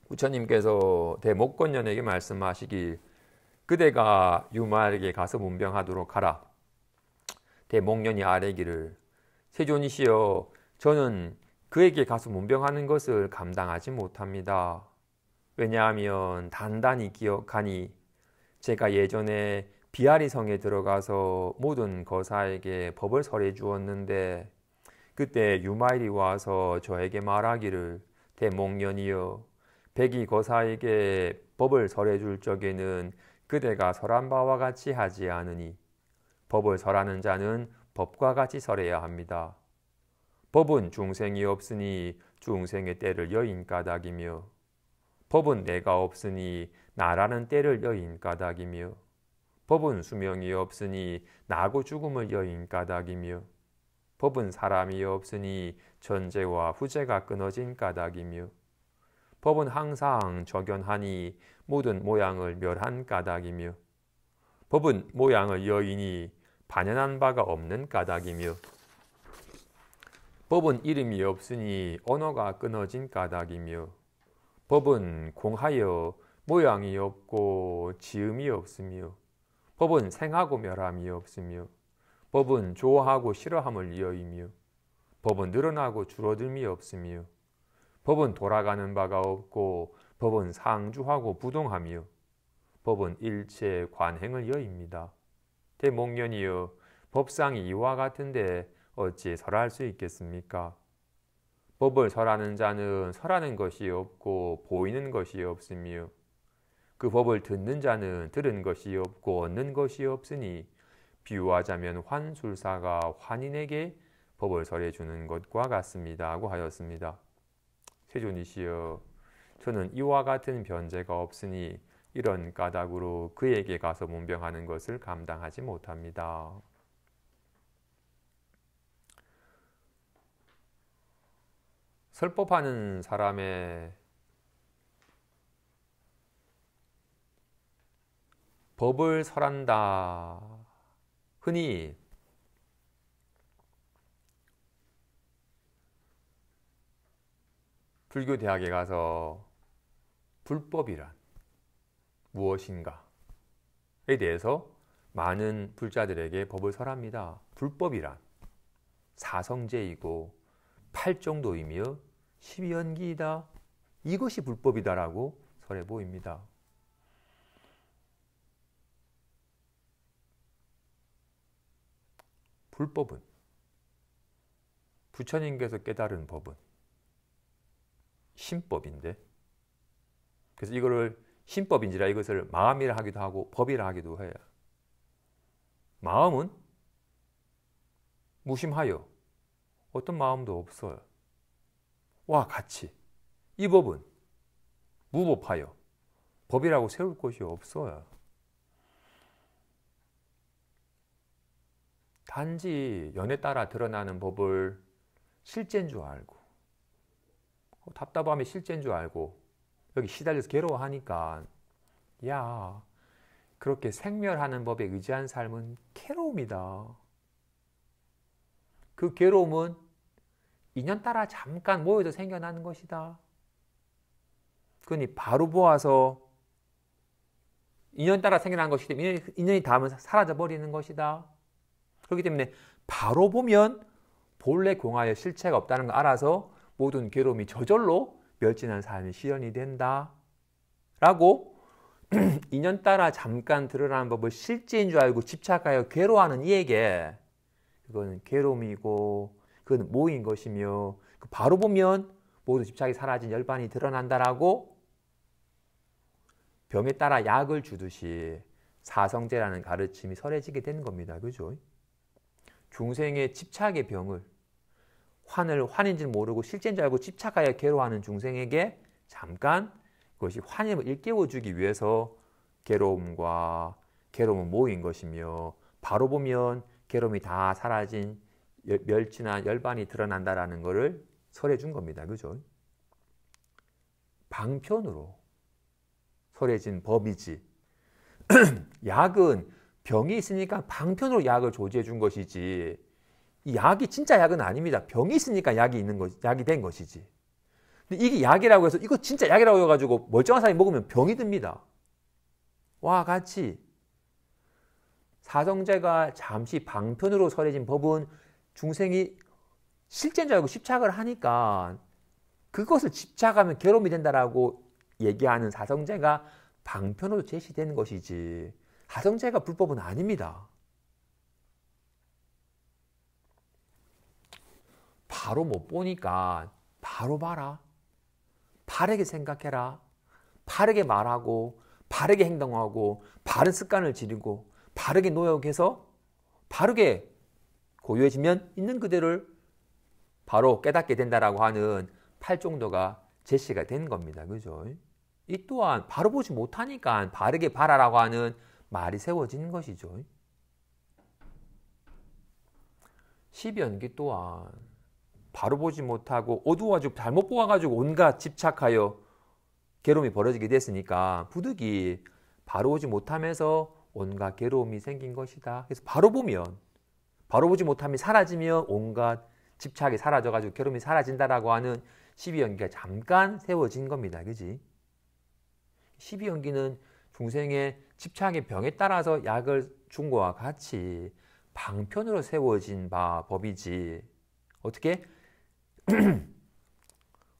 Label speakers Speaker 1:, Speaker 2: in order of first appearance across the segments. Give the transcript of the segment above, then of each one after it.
Speaker 1: 부처님께서 대목건년에게 말씀하시길 그대가 유마에게 가서 문병하도록 하라. 대목년이 아뢰기를 세존이시여 저는 그에게 가서 문병하는 것을 감당하지 못합니다. 왜냐하면 단단히 기억하니 제가 예전에 비아리 성에 들어가서 모든 거사에게 법을 설해 주었는데 그때 유마일이 와서 저에게 말하기를 대목년이여 백이 거사에게 법을 설해 줄 적에는 그대가 설한 바와 같이 하지 않으니 법을 설하는 자는 법과 같이 설해야 합니다. 법은 중생이 없으니 중생의 때를 여인 까닭이며 법은 내가 없으니 나라는 때를 여인 까닭이며 법은 수명이 없으니 나고 죽음을 여인 까닭이며 법은 사람이 없으니 전제와 후제가 끊어진 까닭이며 법은 항상 적연하니 모든 모양을 멸한 까닭이며 법은 모양을 여인이 반연한 바가 없는 까닭이며 법은 이름이 없으니 언어가 끊어진 까닭이며 법은 공하여 모양이 없고 지음이 없으며 법은 생하고 멸함이 없으며 법은 좋아하고 싫어함을 이어이며 법은 늘어나고 줄어듦이 없으며 법은 돌아가는 바가 없고 법은 상주하고 부동하며 법은 일체 관행을 여입니다. 대목년이여 법상이 이와 같은데 어찌 설할 수 있겠습니까? 법을 설하는 자는 설하는 것이 없고 보이는 것이 없으며 그 법을 듣는 자는 들은 것이 없고 얻는 것이 없으니 비유하자면 환술사가 환인에게 법을 설해 주는 것과 같습니다 하고 하였습니다. 세존이시여 저는 이와 같은 변제가 없으니 이런 까닭으로 그에게 가서 문병하는 것을 감당하지 못합니다. 설법하는 사람의 법을 설한다. 흔히 불교 대학에 가서 불법이란 무엇인가에 대해서 많은 불자들에게 법을 설합니다. 불법이란 사성제이고 팔정도이며 십연기이다. 이것이 불법이다라고 설해 보입니다. 불법은 부처님께서 깨달은 법은 신법인데 그래서 이거를 신법인지라 이것을 마음이라 하기도 하고 법이라 하기도 해요. 마음은 무심하여 어떤 마음도 없어요. 와 같이 이 법은 무법하여 법이라고 세울 것이 없어요. 단지 연에 따라 드러나는 법을 실제인 줄 알고 답답함이 실제인 줄 알고 여기 시달려서 괴로워하니까 야 그렇게 생멸하는 법에 의지한 삶은 괴로움이다. 그 괴로움은 인연 따라 잠깐 모여서 생겨나는 것이다. 그러니 바로 보아서 인연 따라 생겨난 것이기 때문에 인연이 닿으면 사라져버리는 것이다. 그렇기 때문에 바로 보면 본래 공하에 실체가 없다는 걸 알아서 모든 괴로움이 저절로 멸진한 삶이 실현이 된다. 라고 인연 따라 잠깐 드러나는 법을 실제인 줄 알고 집착하여 괴로워하는 이에게 그거는 괴로움이고 그건 모인 것이며 바로 보면 모두 집착이 사라진 열반이 드러난다라고 병에 따라 약을 주듯이 사성제라는 가르침이 설해지게 되는 겁니다. 그죠? 중생의 집착의 병을 환을 환인지 모르고 실제인 줄 알고 집착하여 괴로워하는 중생에게 잠깐 그것이 환임을 일깨워주기 위해서 괴로움은 모인 것이며 바로 보면 괴로움이 다 사라진 멸진한 열반이 드러난다라는 것을 설해준 겁니다. 그죠? 방편으로 설해진 법이지 약은 병이 있으니까 방편으로 약을 조제해 준 것이지 이 약이 진짜 약은 아닙니다. 병이 있으니까 약이 된 것이지 근데 이게 약이라고 해서 이거 진짜 약이라고 해가지고 멀쩡한 사람이 먹으면 병이 듭니다. 와 같이 사성제가 잠시 방편으로 설해진 법은 중생이 실제인 줄 알고 집착을 하니까 그것을 집착하면 괴로움이 된다라고 얘기하는 사성제가 방편으로 제시되는 것이지 사성제가 불법은 아닙니다. 바로 못 보니까 바로 봐라. 바르게 생각해라. 바르게 말하고 바르게 행동하고 바른 습관을 들이고 바르게 노력해서 바르게 고요해지면 있는 그대를 바로 깨닫게 된다라고 하는 팔종도가 제시가 된 겁니다. 그죠? 이 또한 바로 보지 못하니까 바르게 봐라라고 하는 말이 세워지는 것이죠. 12연기 또한 바로 보지 못하고 어두워가지고 잘못 보아가지고 온갖 집착하여 괴로움이 벌어지게 됐으니까 부득이 바로 보지 못하면서 온갖 괴로움이 생긴 것이다. 그래서 바로 보면 바로 보지 못함이 사라지면 온갖 집착이 사라져가지고 괴로움이 사라진다라고 하는 12연기가 잠깐 세워진 겁니다. 그지? 12연기는 중생의 집착의 병에 따라서 약을 준 것과 같이 방편으로 세워진 법이지 어떻게?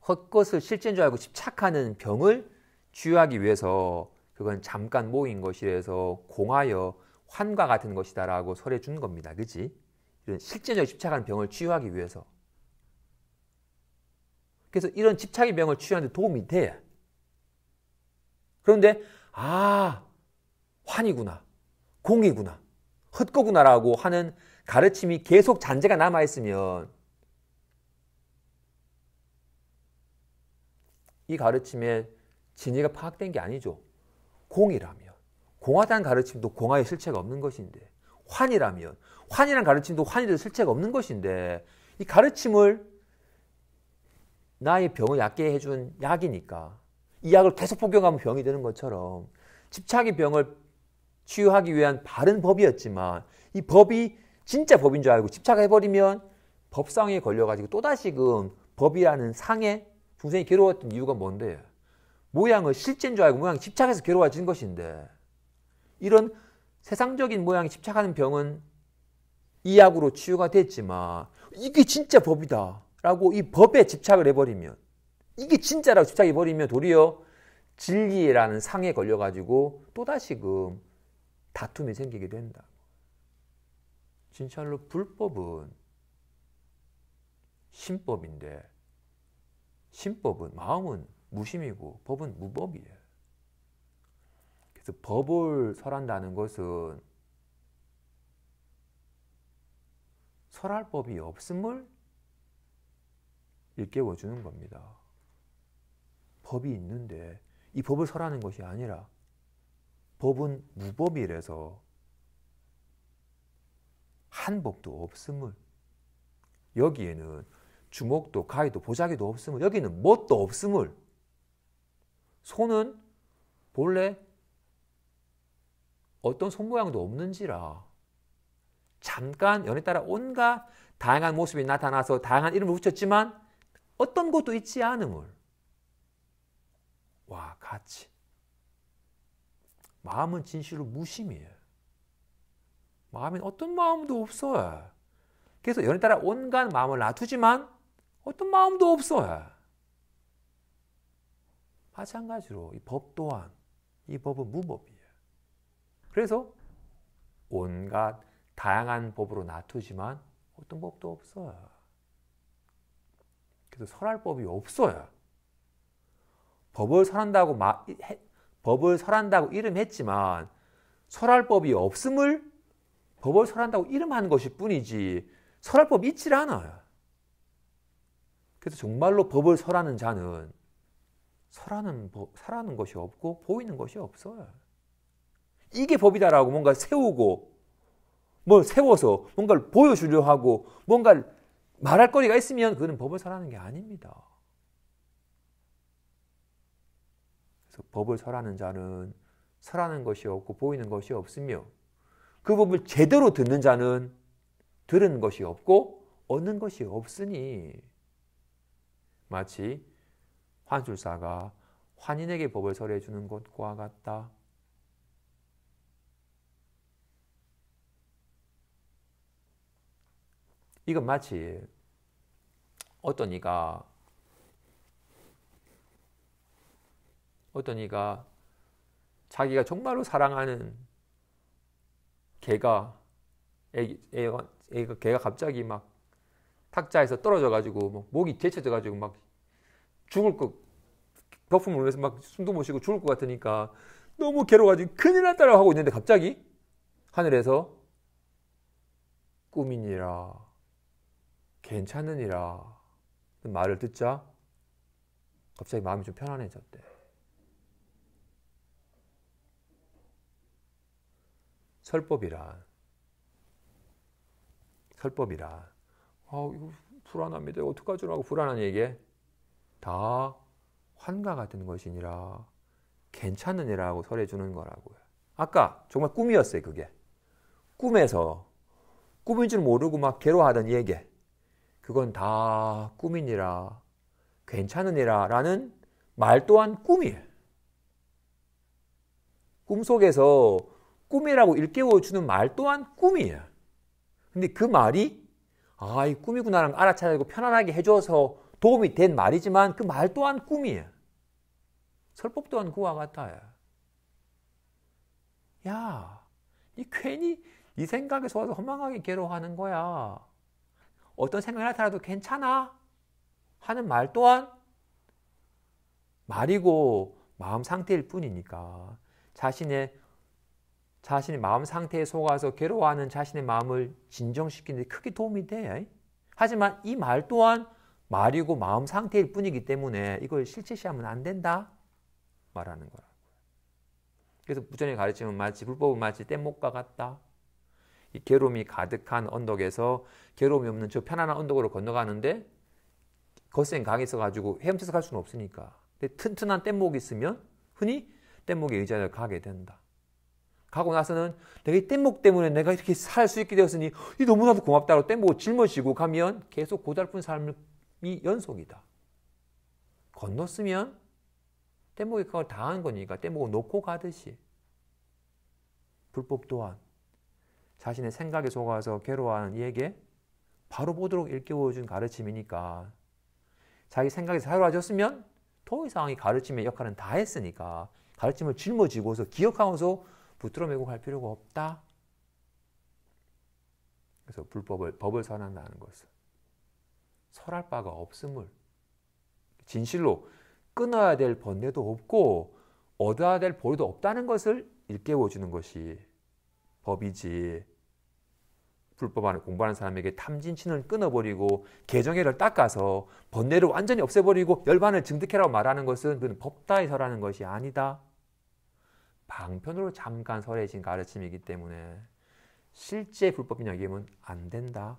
Speaker 1: 헛것을 실제인 줄 알고 집착하는 병을 치유하기 위해서 그건 잠깐 모인 것이라서 공하여 환과 같은 것이다 라고 설해 준 겁니다. 그치? 이런 실제적으로 집착하는 병을 치유하기 위해서. 그래서 이런 집착의 병을 치유하는 데 도움이 돼. 그런데 환이구나, 공이구나, 헛거구나라고 하는 가르침이 계속 잔재가 남아있으면 이 가르침의 진위가 파악된 게 아니죠. 공이라면 공하다는 가르침도 공하의 실체가 없는 것인데 환이라면 환이라는 가르침도 환이도 실체가 없는 것인데 이 가르침을 나의 병을 낫게 해준 약이니까 이 약을 계속 복용하면 병이 되는 것처럼 집착의 병을 치유하기 위한 바른 법이었지만 이 법이 진짜 법인 줄 알고 집착해버리면 법상에 걸려가지고 또다시금 법이라는 상에 중생이 괴로웠던 이유가 뭔데? 모양을 실제인 줄 알고 모양이 집착해서 괴로워진 것인데 이런 세상적인 모양이 집착하는 병은 이 약으로 치유가 됐지만 이게 진짜 법이다 라고 이 법에 집착을 해버리면 이게 진짜라고 집착해버리면 도리어 진리라는 상에 걸려가지고 또다시금 다툼이 생기게 된다. 진짜로 불법은 신법인데 신법은 마음은 무심이고 법은 무법이에요. 그래서 법을 설한다는 것은 설할 법이 없음을 일깨워주는 겁니다. 법이 있는데 이 법을 설하는 것이 아니라 법은 무법이라서 한 법도 없음을 여기에는 주목도 가위도 보자기도 없음을 여기는 뭣도 없음을 손은 본래 어떤 손모양도 없는지라 잠깐 연에 따라 온갖 다양한 모습이 나타나서 다양한 이름을 붙였지만 어떤 것도 있지 않음을 와 같이 마음은 진실로 무심이에요. 마음엔 어떤 마음도 없어요. 그래서 연에 따라 온갖 마음을 놔두지만 어떤 마음도 없어요. 마찬가지로 이 법 또한 이 법은 무법이에요. 그래서 온갖 다양한 법으로 놔두지만 어떤 법도 없어요. 그래서 설할 법이 없어요. 법을 설한다고 이름했지만 설할 법이 없음을 법을 설한다고 이름한 것일 뿐이지 설할 법이 있질 않아요. 그래서 정말로 법을 설하는 자는 설하는 것이 없고 보이는 것이 없어요. 이게 법이다라고 뭔가 세우고 뭘 세워서 뭔가를 보여주려 하고 뭔가를 말할 거리가 있으면 그거는 법을 설하는 게 아닙니다. 그래서 법을 설하는 자는 설하는 것이 없고 보이는 것이 없으며 그 법을 제대로 듣는 자는 들은 것이 없고 얻는 것이 없으니 마치 환술사가 환인에게 법을 설해 주는 것과 같다. 이건 마치 어떤 이가 자기가 정말로 사랑하는 걔가 갑자기 막 탁자에서 떨어져가지고 막 목이 데쳐져가지고 막 죽을 것, 거품을 흘려서 막 숨도 못 쉬고 죽을 것 같으니까 너무 괴로워가지고 큰일 났다라고 하고 있는데 갑자기 하늘에서 꿈이니라 괜찮으니라 말을 듣자 갑자기 마음이 좀 편안해졌대. 설법이란 이거 불안합니다. 어떡하지라고 불안한 얘기에 다 환과 같은 것이니라 괜찮으니라고 설해주는 거라고요. 아까 정말 꿈이었어요. 그게 꿈에서 꿈인 줄 모르고 막 괴로워하던 얘기 그건 다 꿈이니라 괜찮으니라 라는 말 또한 꿈이에요. 꿈속에서 꿈이라고 일깨워주는 말 또한 꿈이에요. 근데 그 말이 이 꿈이구나라는 걸 알아차리고 편안하게 해줘서 도움이 된 말이지만 그 말 또한 꿈이에요. 설법 또한 그와 같아요. 야, 니 괜히 이 생각에 속아서 허망하게 괴로워하는 거야. 어떤 생각이 나타나도 괜찮아? 하는 말 또한 말이고 마음 상태일 뿐이니까 자신의 마음 상태에 속아서 괴로워하는 자신의 마음을 진정시키는 데 크게 도움이 돼. 하지만 이 말 또한 말이고 마음 상태일 뿐이기 때문에 이걸 실체시하면 안 된다 말하는 거라고요. 그래서 부처님의 가르침은 마치 불법은 마치 뗏목과 같다. 이 괴로움이 가득한 언덕에서 괴로움이 없는 저 편안한 언덕으로 건너가는데 거센 강이 있어가지고 헤엄쳐서 갈 수는 없으니까. 근데 튼튼한 뗏목이 있으면 흔히 뗏목에 의지하여 가게 된다. 가고 나서는 내가 이 뗏목 때문에 내가 이렇게 살 수 있게 되었으니 너무나도 고맙다고 뗏목을 짊어지고 가면 계속 고달픈 삶이 연속이다. 건넜으면 뗏목이 그걸 당한 거니까 뗏목을 놓고 가듯이 불법 또한 자신의 생각에 속아서 괴로워하는 이에게 바로 보도록 일깨워준 가르침이니까 자기 생각이 사로워졌으면 더 이상 이 가르침의 역할은 다 했으니까 가르침을 짊어지고서 기억하면서 붙들어 메고 갈 필요가 없다. 그래서 법을 선한다는 것은 설할 바가 없음을 진실로 끊어야 될 번뇌도 없고 얻어야 될 보리도 없다는 것을 일깨워주는 것이 법이지. 불법 안에 공부하는 사람에게 탐진치는 끊어버리고 개정해를 닦아서 번뇌를 완전히 없애버리고 열반을 증득해라고 말하는 것은 그건 법다에 설하는 것이 아니다. 방편으로 잠깐 설해진 가르침이기 때문에 실제 불법이냐 얘기하면 안 된다.